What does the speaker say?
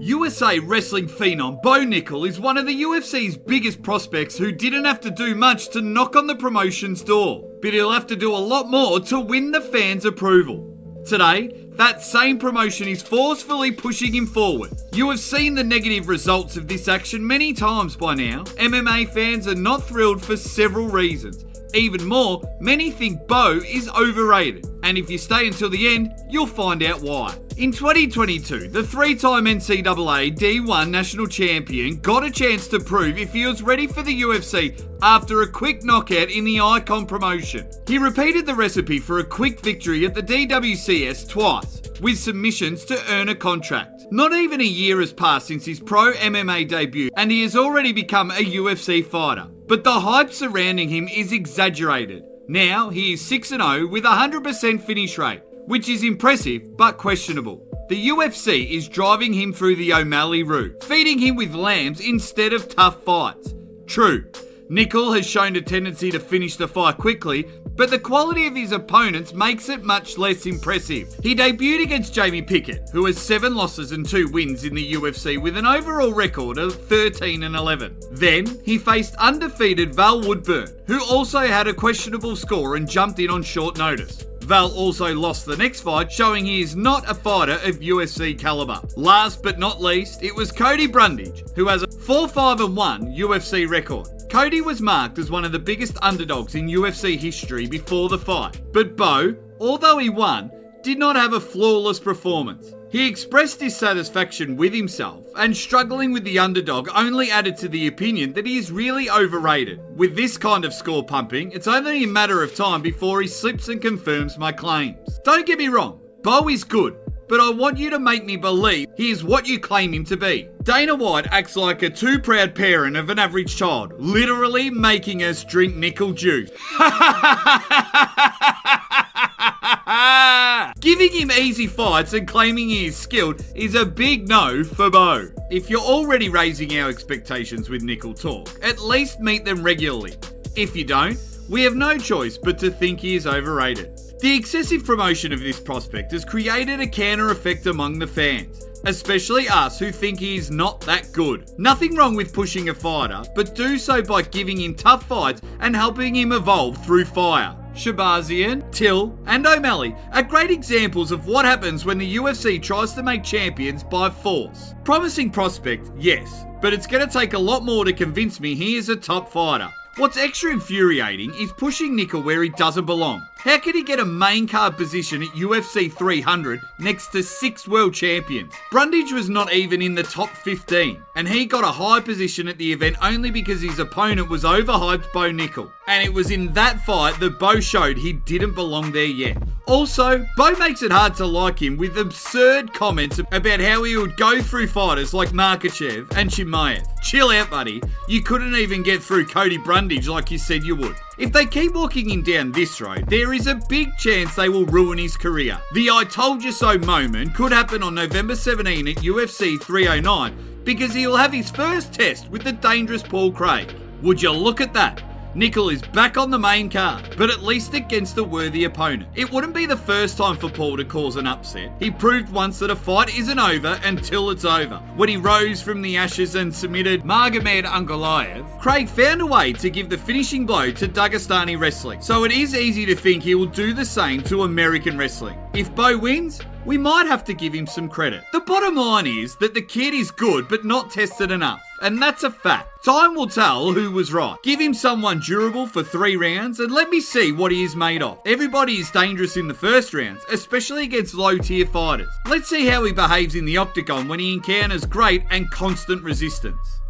USA wrestling phenom Bo Nickal is one of the UFC's biggest prospects who didn't have to do much to knock on the promotion's door, but he'll have to do a lot more to win the fans' approval. Today, that same promotion is forcefully pushing him forward. You have seen the negative results of this action many times by now. MMA fans are not thrilled for several reasons. Even more, many think Bo is overrated, and if you stay until the end, you'll find out why. In 2022, the three-time NCAA D1 national champion got a chance to prove if he was ready for the UFC after a quick knockout in the Icon promotion. He repeated the recipe for a quick victory at the DWCS twice, with submissions to earn a contract. Not even a year has passed since his pro MMA debut, and he has already become a UFC fighter. But the hype surrounding him is exaggerated. Now, he is 6-0 with a 100% finish rate, which is impressive but questionable. The UFC is driving him through the O'Malley route, feeding him with lambs instead of tough fights. True, Nickal has shown a tendency to finish the fight quickly, but the quality of his opponents makes it much less impressive. He debuted against Jamie Pickett, who has 7 losses and 2 wins in the UFC with an overall record of 13-11. Then, he faced undefeated Val Woodburn, who also had a questionable score and jumped in on short notice. Val also lost the next fight, showing he is not a fighter of UFC caliber. Last but not least, it was Cody Brundage, who has a 4-5-1 UFC record. Cody was marked as one of the biggest underdogs in UFC history before the fight, but Bo, although he won, did not have a flawless performance. He expressed dissatisfaction with himself, and struggling with the underdog only added to the opinion that he is really overrated. With this kind of score pumping, it's only a matter of time before he slips and confirms my claims. Don't get me wrong, Bo is good, but I want you to make me believe he is what you claim him to be. Dana White acts like a too proud parent of an average child, literally making us drink Nickal juice. Giving him easy fights and claiming he is skilled is a big no for Bo. If you're already raising our expectations with Nickal talk, at least meet them regularly. If you don't, we have no choice but to think he is overrated. The excessive promotion of this prospect has created a counter effect among the fans, especially us who think he is not that good. Nothing wrong with pushing a fighter, but do so by giving him tough fights and helping him evolve through fire. Shabazian, Till, and O'Malley are great examples of what happens when the UFC tries to make champions by force. Promising prospect, yes, but it's going to take a lot more to convince me he is a top fighter. What's extra infuriating is pushing Nickal where he doesn't belong. How could he get a main card position at UFC 300 next to 6 world champions? Brundage was not even in the top 15, and he got a high position at the event only because his opponent was overhyped Bo Nickal. And it was in that fight that Bo showed he didn't belong there yet. Also, Bo makes it hard to like him with absurd comments about how he would go through fighters like Makhachev and Chimaev. Chill out, buddy. You couldn't even get through Cody Brundage like you said you would. If they keep walking him down this road, there is a big chance they will ruin his career. The I told you so moment could happen on November 17 at UFC 309 because he will have his first test with the dangerous Paul Craig. Would you look at that? Nickal is back on the main card, but at least against a worthy opponent. It wouldn't be the first time for Paul to cause an upset. He proved once that a fight isn't over until it's over. When he rose from the ashes and submitted Nurmagomedov, Craig found a way to give the finishing blow to Dagestani wrestling. So it is easy to think he will do the same to American wrestling. If Bo wins, we might have to give him some credit. The bottom line is that the kid is good but not tested enough, and that's a fact. Time will tell who was right. Give him someone durable for 3 rounds and let me see what he is made of. Everybody is dangerous in the first rounds, especially against low-tier fighters. Let's see how he behaves in the octagon when he encounters great and constant resistance.